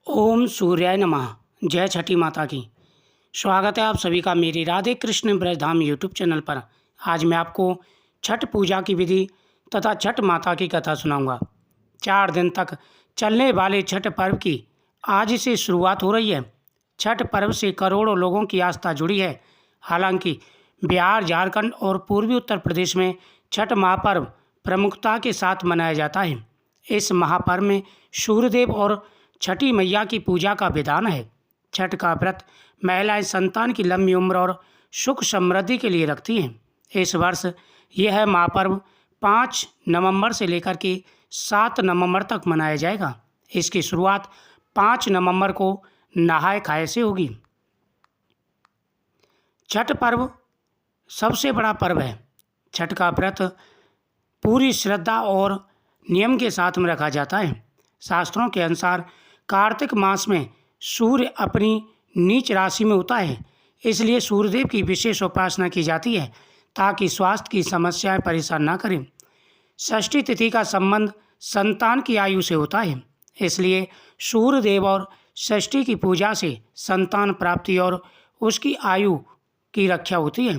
ओम सूर्याय नमः। जय छठी माता की। स्वागत है आप सभी का मेरी राधे कृष्ण ब्रजधाम यूट्यूब चैनल पर। आज मैं आपको छठ पूजा की विधि तथा छठ माता की कथा सुनाऊंगा। 4 दिन तक चलने वाले छठ पर्व की आज से शुरुआत हो रही है। छठ पर्व से करोड़ों लोगों की आस्था जुड़ी है। हालांकि बिहार, झारखंड और पूर्वी उत्तर प्रदेश में छठ महापर्व प्रमुखता के साथ मनाया जाता है। इस महापर्व में सूर्यदेव और छठी मैया की पूजा का विधान है। छठ का व्रत महिलाएं संतान की लंबी उम्र और सुख समृद्धि के लिए रखती हैं। इस वर्ष यह महापर्व 5 नवंबर से लेकर के 7 नवंबर तक मनाया जाएगा। इसकी शुरुआत 5 नवंबर को नहाय खाए से होगी। छठ पर्व सबसे बड़ा पर्व है। छठ का व्रत पूरी श्रद्धा और नियम के साथ में रखा जाता है। शास्त्रों के अनुसार कार्तिक मास में सूर्य अपनी नीच राशि में होता है, इसलिए सूर्यदेव की विशेष उपासना की जाती है ताकि स्वास्थ्य की समस्याएं परेशान ना करें। षष्ठी तिथि का संबंध संतान की आयु से होता है, इसलिए सूर्यदेव और षष्ठी की पूजा से संतान प्राप्ति और उसकी आयु की रक्षा होती है।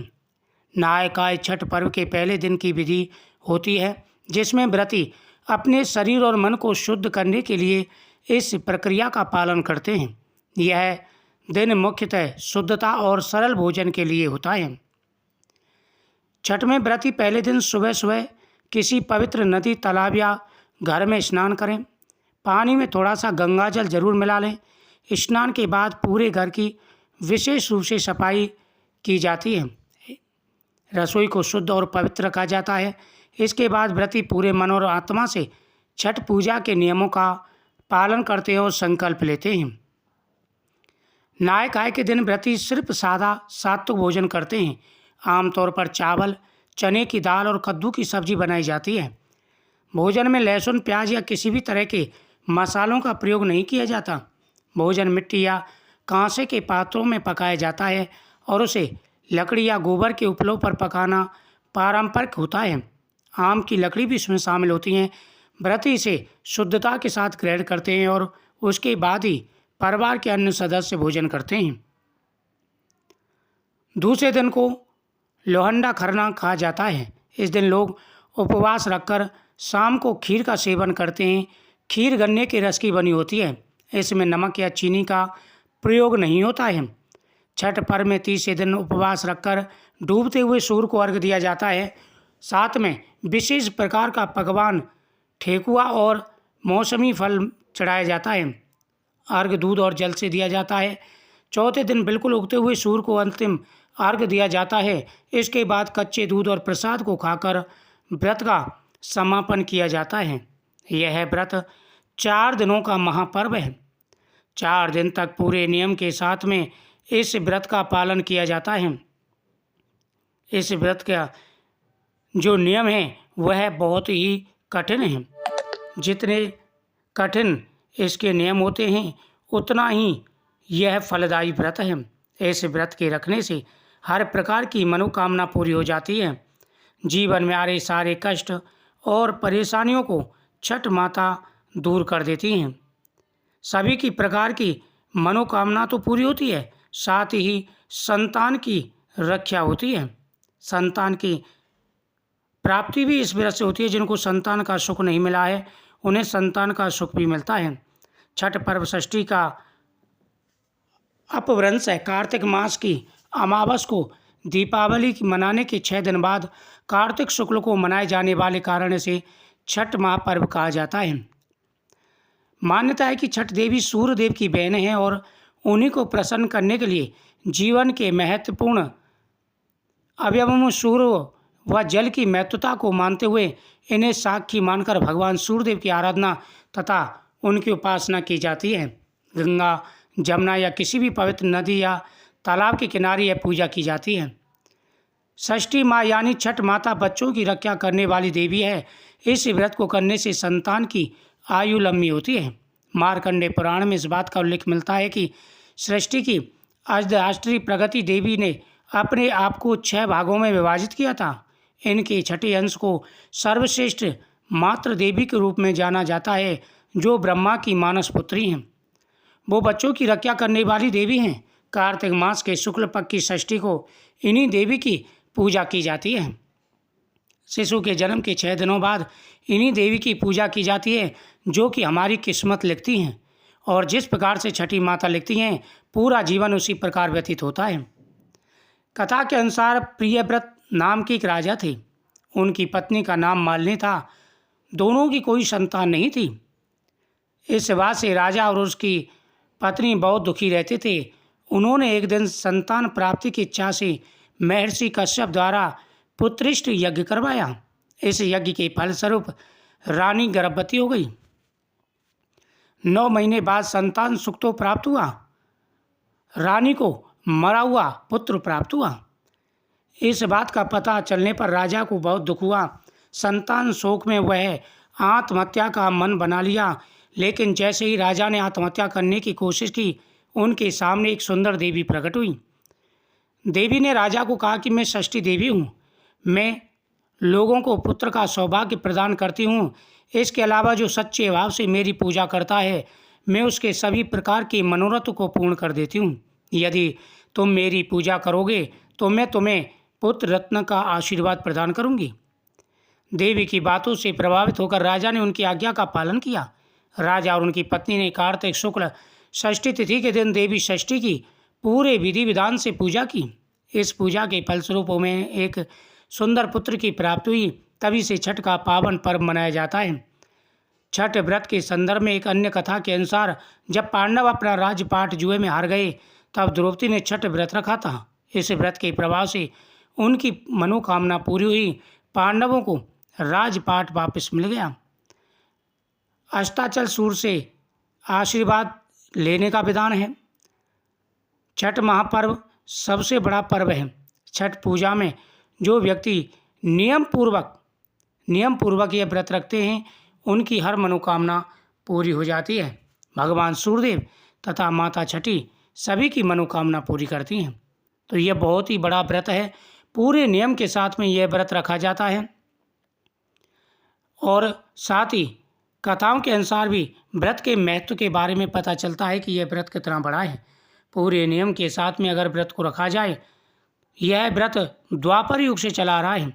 नहाय खाए छठ पर्व के पहले दिन की विधि होती है, जिसमें व्रती अपने शरीर और मन को शुद्ध करने के लिए इस प्रक्रिया का पालन करते हैं। यह दिन मुख्यतः शुद्धता और सरल भोजन के लिए होता है। छठ में व्रती पहले दिन सुबह सुबह किसी पवित्र नदी, तालाब या घर में स्नान करें। पानी में थोड़ा सा गंगा जल जरूर मिला लें। स्नान के बाद पूरे घर की विशेष रूप से सफाई की जाती है। रसोई को शुद्ध और पवित्र रखा जाता है। इसके बाद व्रती पूरे मन और आत्मा से छठ पूजा के नियमों का पालन करते हैं और संकल्प लेते हैं। नहाय खाए के दिन व्रती सिर्फ सादा सात्विक भोजन करते हैं। आमतौर पर चावल, चने की दाल और कद्दू की सब्जी बनाई जाती है। भोजन में लहसुन, प्याज या किसी भी तरह के मसालों का प्रयोग नहीं किया जाता। भोजन मिट्टी या कांसे के पात्रों में पकाया जाता है और उसे लकड़ी या गोबर के उपलों पर पकाना पारंपरिक होता है। आम की लकड़ी भी इसमें शामिल होती हैं। व्रती इसे शुद्धता के साथ ग्रहण करते हैं और उसके बाद ही परिवार के अन्य सदस्य भोजन करते हैं। दूसरे दिन को लोहंडा खरना कहा जाता है। इस दिन लोग उपवास रखकर शाम को खीर का सेवन करते हैं। खीर गन्ने के रस की बनी होती है। इसमें नमक या चीनी का प्रयोग नहीं होता है। छठ पर्व में तीसरे दिन उपवास रखकर डूबते हुए सूर्य को अर्घ्य दिया जाता है। साथ में विशेष प्रकार का पकवान, ठेकुआ और मौसमी फल चढ़ाया जाता है। अर्घ्य दूध और जल से दिया जाता है। चौथे दिन बिल्कुल उगते हुए सूर्य को अंतिम अर्घ्य दिया जाता है। इसके बाद कच्चे दूध और प्रसाद को खाकर व्रत का समापन किया जाता है। यह व्रत 4 दिनों का महापर्व है। 4 दिन तक पूरे नियम के साथ में इस व्रत का पालन किया जाता है। इस व्रत का जो नियम है वह बहुत ही कठिन है। जितने कठिन इसके नियम होते हैं उतना ही यह फलदायी व्रत है। इस व्रत के रखने से हर प्रकार की मनोकामना पूरी हो जाती है। जीवन में आ रहे सारे कष्ट और परेशानियों को छठ माता दूर कर देती हैं। सभी की प्रकार की मनोकामना तो पूरी होती है, साथ ही संतान की रक्षा होती है। संतान की प्राप्ति भी इस व्रत से होती है। जिनको संतान का सुख नहीं मिला है उन्हें संतान का सुख भी मिलता है। छठ पर्व षष्ठी का अपभ्रंश है। कार्तिक मास की अमावस को दीपावली की मनाने के 6 दिन बाद कार्तिक शुक्ल को मनाए जाने वाले कारण से छठ महापर्व कहा जाता है। मान्यता है कि छठ देवी सूर्य देव की बहन है और उन्हीं को प्रसन्न करने के लिए जीवन के महत्वपूर्ण अवयवों सूर्य व जल की महत्वता को मानते हुए इन्हें साक्षी मानकर भगवान सूर्यदेव की आराधना तथा उनकी उपासना की जाती है। गंगा, जमुना या किसी भी पवित्र नदी या तालाब के किनारे यह पूजा की जाती है। षष्ठी माँ यानी छठ माता बच्चों की रक्षा करने वाली देवी है। इस व्रत को करने से संतान की आयु लंबी होती है। मार्कंडेय पुराण में इस बात का उल्लेख मिलता है कि सृष्टि की अर्धराष्ट्रीय प्रगति देवी ने अपने आप को 6 भागों में विभाजित किया था। इनके छठे अंश को सर्वश्रेष्ठ मातृ देवी के रूप में जाना जाता है, जो ब्रह्मा की मानस पुत्री हैं। वो बच्चों की रक्षा करने वाली देवी हैं। कार्तिक मास के शुक्ल पक्ष की षष्ठी को इन्हीं देवी की पूजा की जाती है। शिशु के जन्म के 6 दिनों बाद इन्हीं देवी की पूजा की जाती है, जो कि हमारी किस्मत लिखती हैं, और जिस प्रकार से छठी माता लिखती हैं पूरा जीवन उसी प्रकार व्यतीत होता है। कथा के अनुसार प्रियव्रत नाम के एक राजा थे। उनकी पत्नी का नाम मालिनी था। दोनों की कोई संतान नहीं थी। इस बात से राजा और उसकी पत्नी बहुत दुखी रहते थे। उन्होंने एक दिन संतान प्राप्ति की इच्छा से महर्षि कश्यप द्वारा पुत्रिष्ट यज्ञ करवाया। इस यज्ञ के फलस्वरूप रानी गर्भवती हो गई। 9 महीने बाद संतान सुख तो प्राप्त हुआ। रानी को मरा हुआ पुत्र प्राप्त हुआ। इस बात का पता चलने पर राजा को बहुत दुख हुआ। संतान शोक में वह आत्महत्या का मन बना लिया। लेकिन जैसे ही राजा ने आत्महत्या करने की कोशिश की, उनके सामने एक सुंदर देवी प्रकट हुई। देवी ने राजा को कहा कि मैं षष्ठी देवी हूँ। मैं लोगों को पुत्र का सौभाग्य प्रदान करती हूँ। इसके अलावा जो सच्चे भाव से मेरी पूजा करता है, मैं उसके सभी प्रकार के मनोरथ को पूर्ण कर देती हूँ। यदि तुम मेरी पूजा करोगे तो मैं तुम्हें पुत्र रत्न का आशीर्वाद प्रदान करूँगी। देवी की बातों से प्रभावित होकर राजा ने उनकी आज्ञा का पालन किया। राजा और उनकी पत्नी ने कार्तिक शुक्ल षष्ठी तिथि के दिन देवी षष्ठी की पूरे विधि विधान से पूजा की। इस पूजा के फलस्वरूप में एक सुंदर पुत्र की प्राप्ति हुई। तभी से छठ का पावन पर्व मनाया जाता है। छठ व्रत के संदर्भ में एक अन्य कथा के अनुसार जब पांडव अपना राजपाट जुए में हार गए, तब द्रौपदी ने छठ व्रत रखा था। इस व्रत के प्रभाव से उनकी मनोकामना पूरी हुई। पांडवों को राजपाट वापस मिल गया। अस्ताचल सूर्य से आशीर्वाद लेने का विधान है। छठ महापर्व सबसे बड़ा पर्व है। छठ पूजा में जो व्यक्ति नियम पूर्वक यह व्रत रखते हैं, उनकी हर मनोकामना पूरी हो जाती है। भगवान सूर्यदेव तथा माता छठी सभी की मनोकामना पूरी करती हैं। तो यह बहुत ही बड़ा व्रत है। पूरे नियम के साथ में यह व्रत रखा जाता है। और साथ ही कथाओं के अनुसार भी व्रत के महत्व के बारे में पता चलता है कि यह व्रत कितना बड़ा है। पूरे नियम के साथ में अगर व्रत को रखा जाए, यह व्रत द्वापर युग से चला आ रहा है।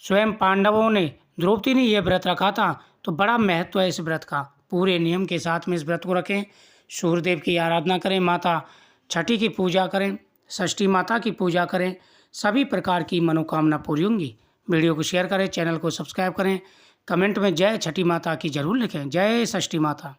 स्वयं पांडवों ने, द्रौपदी ने यह व्रत रखा था, तो बड़ा महत्व है इस व्रत का। पूरे नियम के साथ में इस व्रत को रखें, सूर्यदेव की आराधना करें, माता छठी की पूजा करें, षष्ठी माता की पूजा करें, सभी प्रकार की मनोकामना पूरी होंगी। वीडियो को शेयर करें, चैनल को सब्सक्राइब करें, कमेंट में जय छठी माता की जरूर लिखें। जय षष्ठी माता।